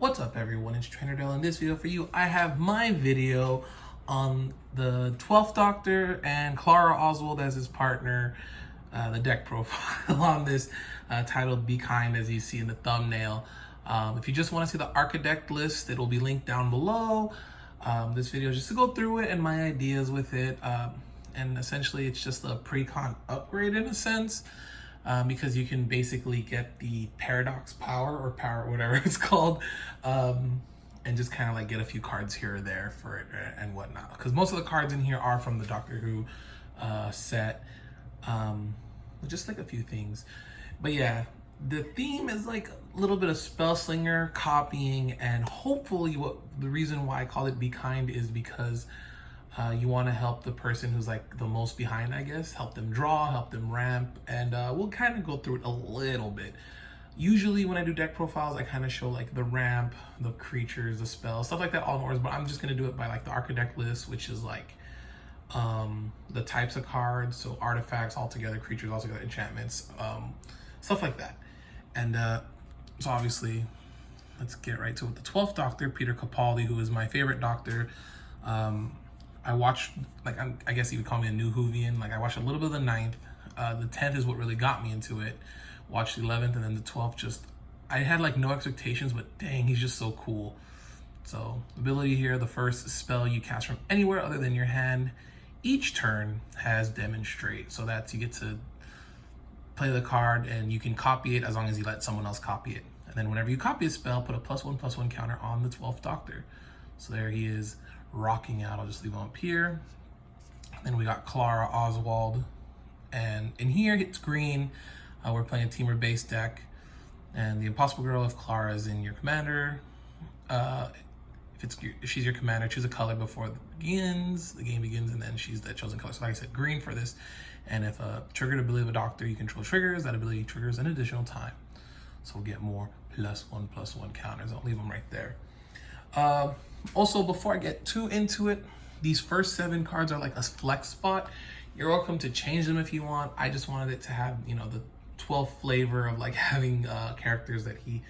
What's up everyone, it's Trainer Dale. In this video for you, I have my video on the 12th Doctor and Clara Oswald as his partner, the deck profile on this titled Be Kind, as you see in the thumbnail. If you just want to see the Architect list, it will be linked down below. This video is just to go through it and my ideas with it. And essentially it's just a pre-con upgrade in a sense. Because you can basically get the paradox power or power, whatever it's called, and just kind of like get a few cards here or there for it and whatnot. Because most of the cards in here are from the Doctor Who set, just like a few things. But yeah, the theme is like a little bit of spell slinger copying, and hopefully the reason why I call it Be Kind is because you want to help the person who's like the most behind, I guess, help them draw, help them ramp, and we'll kind of go through it a little bit. Usually when I do deck profiles, I kind of show like the ramp, the creatures, the spells, stuff like that all in orders, but I'm just going to do it by like the Architect list, which is like the types of cards, so artifacts altogether, creatures altogether, enchantments, stuff like that. And so obviously, let's get right to it. The 12th Doctor, Peter Capaldi, who is my favorite Doctor. I watched, like, I guess you would call me a new Whovian. Like, I watched a little bit of the 9th. The 10th is what really got me into it. Watched the 11th, and then the 12th just, I had, like, no expectations, but dang, he's just so cool. So, ability here, the first spell you cast from anywhere other than your hand, each turn has Demonstrate. So that's, you get to play the card, and you can copy it as long as you let someone else copy it. And then whenever you copy a spell, put a +1/+1 counter on the 12th Doctor. So there he is, rocking out. I'll just leave him up here. Then we got Clara Oswald, and in here it's green. We're playing a teamer base deck, and the Impossible Girl of Clara is in your commander. If she's your commander, choose a color before the game begins, and then she's the chosen color. So like I said, green for this. And if a triggered ability of a Doctor you control triggers, that ability triggers an additional time. So we'll get more +1/+1 counters. I'll leave them right there. Also, before I get too into it, these first 7 cards are like a flex spot. You're welcome to change them if you want. I just wanted it to have, you know, the 12th flavor of like having characters that he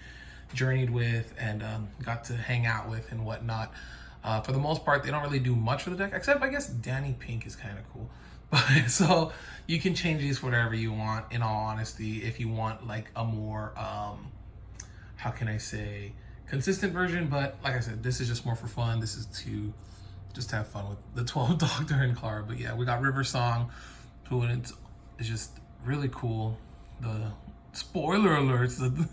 journeyed with and got to hang out with and whatnot. For the most part, they don't really do much for the deck, except I guess Danny Pink is kind of cool. But so you can change these for whatever you want, in all honesty. If you want like a more, how can I say, consistent version, but like I said, this is just more for fun. This is to just have fun with the 12th Doctor and Clara. But yeah, we got River Song, who is just really cool. The spoiler alerts, the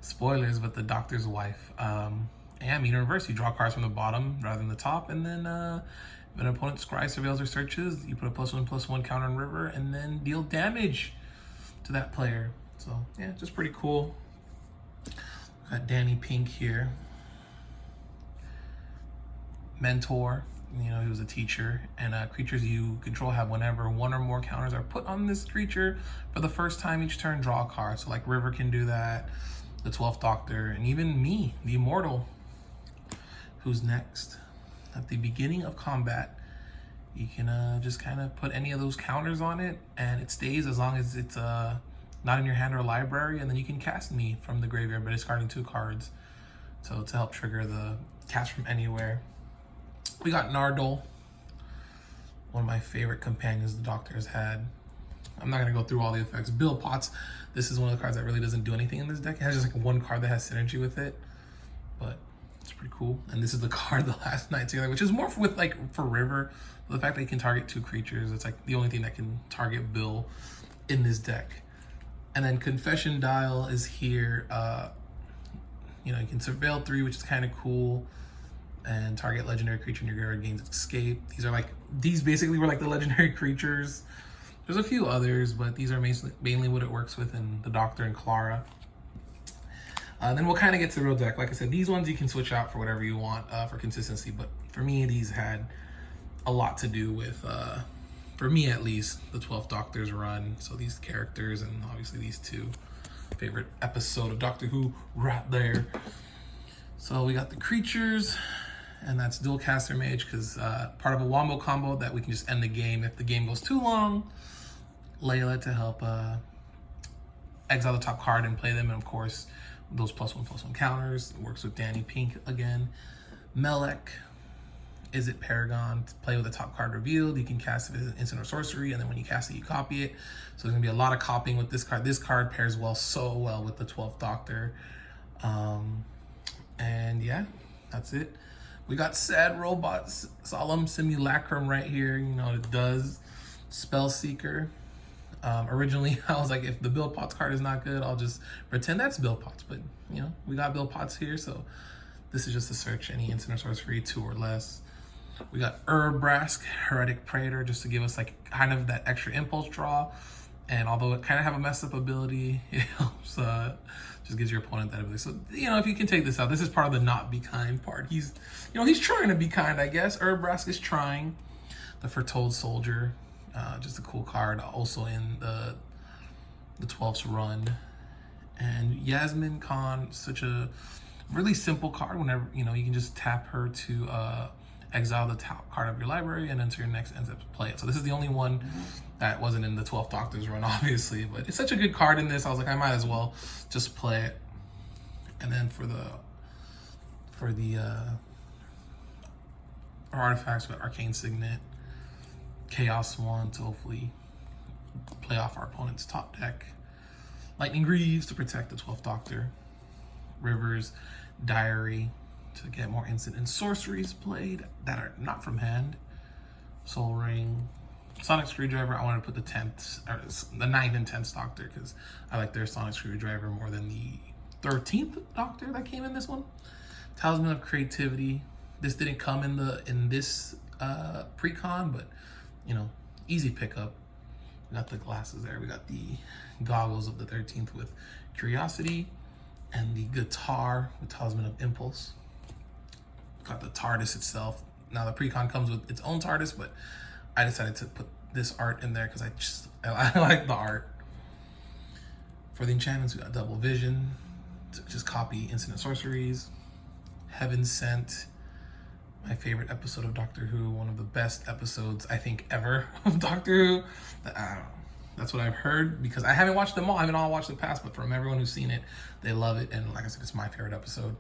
spoilers, but the Doctor's wife. And in reverse, you draw cards from the bottom rather than the top, and then if an opponent scries, surveils, or searches, you put a +1/+1 counter on River, and then deal damage to that player. So yeah, just pretty cool. Got Danny Pink here. Mentor, you know, he was a teacher, and creatures you control have whenever 1 or more counters are put on this creature for the first time each turn, draw a card. So like River can do that, the 12th Doctor, and even me, the Immortal. Who's next? At the beginning of combat, you can just kind of put any of those counters on it, and it stays as long as it's not in your hand or library, and then you can cast me from the graveyard by discarding 2 cards. So to help trigger the cast from anywhere. We got Nardole, one of my favorite companions the Doctor has had. I'm not gonna go through all the effects. Bill Potts, this is one of the cards that really doesn't do anything in this deck. It has just like 1 card that has synergy with it, but it's pretty cool. And this is the card the last night together, which is more with like for River. The fact that he can target 2 creatures, it's like the only thing that can target Bill in this deck. And then Confession Dial is here. You know, you can surveil 3, which is kind of cool, and target legendary creature in your graveyard gains escape. These basically were like the legendary creatures. There's a few others, but these are mainly what it works with in the Doctor and Clara. Then we'll kind of get to the real deck. Like I said, these ones you can switch out for whatever you want for consistency, but for me, these had a lot to do with for me at least, the 12th Doctor's run. So these characters, and obviously these 2, favorite episode of Doctor Who right there. So we got the creatures, and that's Dual Caster Mage, because part of a wombo combo that we can just end the game if the game goes too long. Layla to help exile the top card and play them, and of course those +1/+1 counters. It works with Danny Pink again. Melek, is it Paragon? To play with the top card revealed, you can cast it as an instant or sorcery, and then when you cast it, you copy it. So there's gonna be a lot of copying with this card. This card pairs so well with the 12th Doctor. And yeah, that's it. We got Sad Robots, Solemn Simulacrum right here. You know, it does Spell Seeker. Originally, I was like, if the Bill Potts card is not good, I'll just pretend that's Bill Potts. But, you know, we got Bill Potts here, so this is just to search any instant or sorcery, 2 or less. We got Urbrask, Heretic Praetor, just to give us like kind of that extra impulse draw. And although it kind of have a messed up ability, it helps, just gives your opponent that ability. So, you know, if you can take this out, this is part of the not be kind part. He's, you know, he's trying to be kind, I guess. Urbrask is trying. The Foretold Soldier, just a cool card, also in the 12th's run. And Yasmin Khan, such a really simple card. Whenever, you know, you can just tap her to exile the top card of your library and enter your next ends up to play it. So this is the only one that wasn't in the 12th Doctor's run, obviously, but it's such a good card in this. I was like, I might as well just play it. And then for the artifacts, we got Arcane Signet, Chaos One to hopefully play off our opponent's top deck, Lightning Greaves to protect the 12th Doctor, River's Diary to get more instant and sorceries played that are not from hand, Soul Ring, Sonic Screwdriver. I wanted to put the 10th, or the 9th and 10th Doctor because I like their Sonic Screwdriver more than the 13th Doctor that came in this one. Talisman of Creativity. This didn't come in this pre-con, but you know, easy pickup. We got the glasses there. We got the goggles of the 13th with Curiosity, and the guitar with Talisman of Impulse. Got the TARDIS itself. Now the pre-con comes with its own TARDIS, but I decided to put this art in there because I like the art. For the enchantments, we got Double Vision to just copy instant sorceries. Heaven Sent, my favorite episode of Doctor Who, one of the best episodes I think ever of Doctor Who. I don't know. That's what I've heard because I haven't watched them all. I haven't all watched the past, but from everyone who's seen it, they love it. And like I said, it's my favorite episode.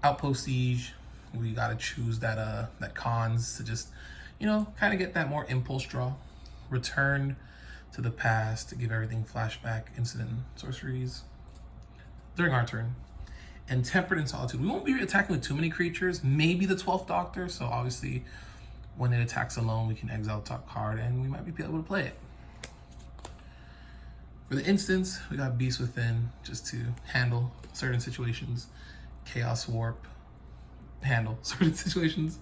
Outpost Siege, we gotta choose that cons to just, you know, kind of get that more impulse draw. Return to the Past to give everything flashback, incident, sorceries during our turn. And Tempered in Solitude. We won't be attacking with too many creatures, maybe the 12th Doctor. So obviously, when it attacks alone, we can exile top card and we might be able to play it. For the instance, we got Beast Within just to handle certain situations. Chaos Warp, handle certain situations.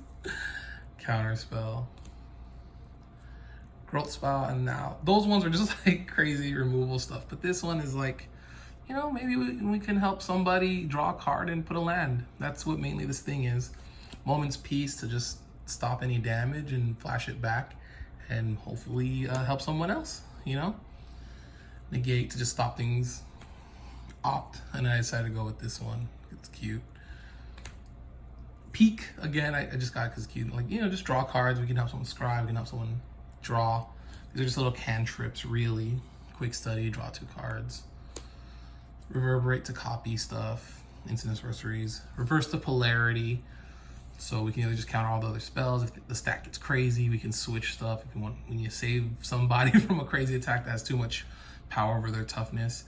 Counter Spell. Growth Spell, and now those ones are just like crazy removal stuff. But this one is like, you know, maybe we can help somebody draw a card and put a land. That's what mainly this thing is. Moment's Peace to just stop any damage and flash it back and hopefully help someone else, you know? Negate to just stop things. Opt, and I decided to go with this one. It's cute. Peak, again, I just got it because it's cute. Like, you know, just draw cards. We can help someone scribe. We can help someone draw. These are just little cantrips, really. Quick Study, draw 2 cards. Reverberate to copy stuff. Instant sorceries. Reverse the Polarity. So we can either just counter all the other spells. If the stack gets crazy, we can switch stuff. If you want, when you save somebody from a crazy attack that has too much power over their toughness,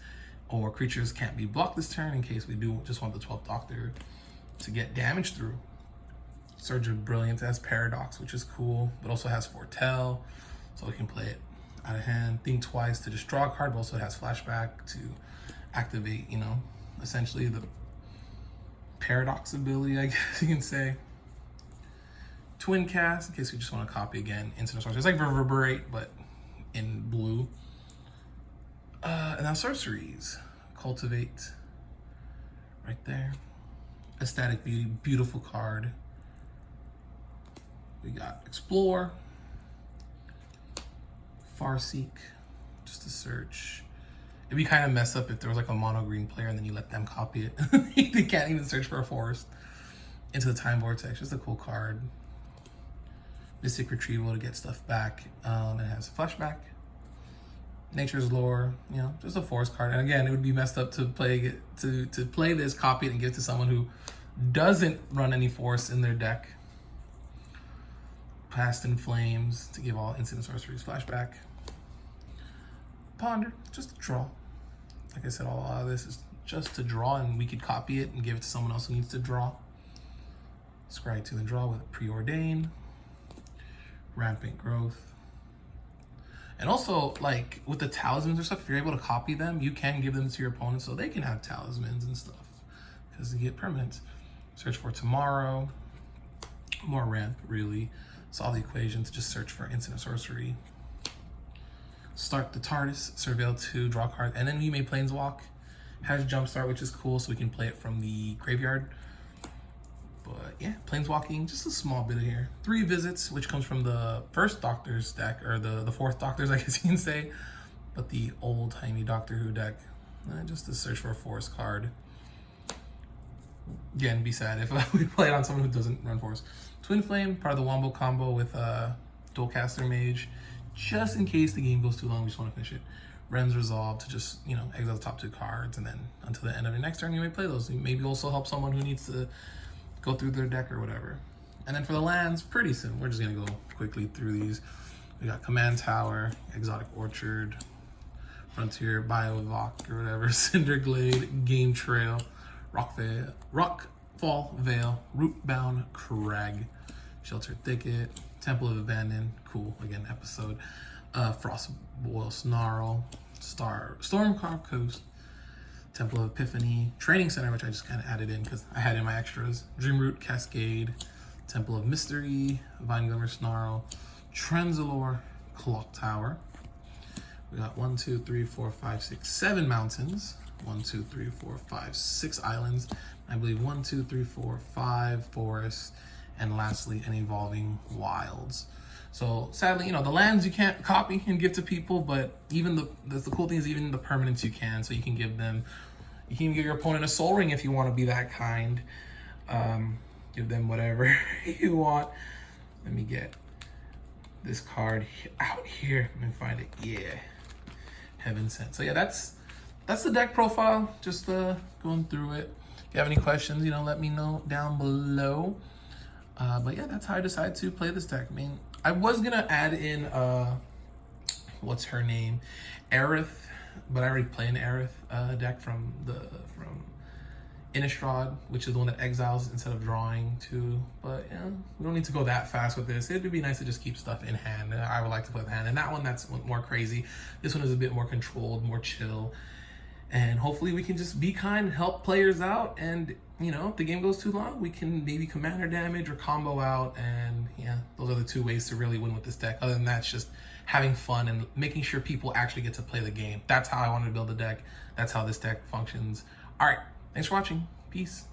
or creatures can't be blocked this turn in case we do just want the 12th Doctor to get damage through. Surge of Brilliance has Paradox, which is cool, but also has Foretell, so we can play it out of hand. Think Twice to just draw a card, but also it has Flashback to activate, you know, essentially the Paradox ability, I guess you can say. Twin Cast, in case we just want to copy again. Instant Sorcery. It's like Reverberate, but in blue. And now Sorceries. Cultivate. Right there. Ecstatic Beauty. Beautiful card. We got Explore. Farseek. Just to search. It'd be kind of messed up if there was like a mono green player and then you let them copy it. They can't even search for a forest. Into the Time Vortex. Just a cool card. Mystic Retrieval to get stuff back. It has Flashback. Nature's Lore, you know, just a forest card. And again, it would be messed up to play this, copy it, and give it to someone who doesn't run any force in their deck. Past in Flames to give all instant sorceries flashback. Ponder, just a draw. Like I said, all of this is just to draw, and we could copy it and give it to someone else who needs to draw. Scry 2 and draw with Preordain. Rampant Growth. And also, like, with the talismans or stuff, if you're able to copy them, you can give them to your opponent so they can have talismans and stuff, because they get permanents. Search for Tomorrow. More ramp, really. Solve the equation to just search for instant sorcery. Start the TARDIS, Surveil 2, draw a card, and then you may Planeswalk. Has Jumpstart, which is cool, so we can play it from the graveyard. But yeah, Planeswalking, just a small bit of here. 3 visits, which comes from the first Doctor's deck, or the fourth Doctor's, I guess you can say. But the old-timey Doctor Who deck. Just to search for a forest card. Again, be sad if we play it on someone who doesn't run forest. Twin Flame, part of the Wombo combo with Dualcaster Mage. Just in case the game goes too long, we just want to finish it. Ren's Resolve to just, you know, exile the top 2 cards, and then until the end of the next turn, you may play those. You maybe also help someone who needs to go through their deck or whatever. And then for the lands, pretty simple. We're just gonna go quickly through these. We got Command Tower, Exotic Orchard, Frontier, Bioevoc or whatever, Cinderglade, Game Trail, Rockfall Vale, Rootbound Crag, Shelter Thicket, Temple of Abandon, cool, again, episode, Frostboil Snarl, Stormcarved Coast, Temple of Epiphany, Training Center, which I just kind of added in because I had in my extras, Dreamroot Cascade, Temple of Mystery, Vineglimmer Snarl, Trenzalore Clock Tower. We got 1, 2, 3, 4, 5, 6, 7 mountains. 1, 2, 3, 4, 5, 6 islands. I believe 1, 2, 3, 4, 5 forests. And lastly, an Evolving Wilds. So sadly, you know, the lands you can't copy and give to people, but even the cool thing is even the permanents you can. So you can give them, you can give your opponent a Soul Ring if you want to be that kind. Give them whatever you want. Let me get this card out here. Let me find it. Yeah, Heaven Sent. So yeah, that's the deck profile. Just going through it. If you have any questions, you know, let me know down below. But yeah, that's how I decided to play this deck. I mean, I was gonna add in what's her name, Aerith, but I already play an Aerith deck from Innistrad, which is the one that exiles instead of drawing too. But yeah, we don't need to go that fast with this. It'd be nice to just keep stuff in hand. I would like to play the hand, and that one, that's more crazy. This one is a bit more controlled, more chill. And hopefully we can just be kind, help players out, and you know, if the game goes too long, we can maybe commander damage or combo out, and yeah, those are the 2 ways to really win with this deck. Other than that, it's just having fun and making sure people actually get to play the game. That's how I wanted to build the deck. That's how this deck functions. All right, thanks for watching. Peace.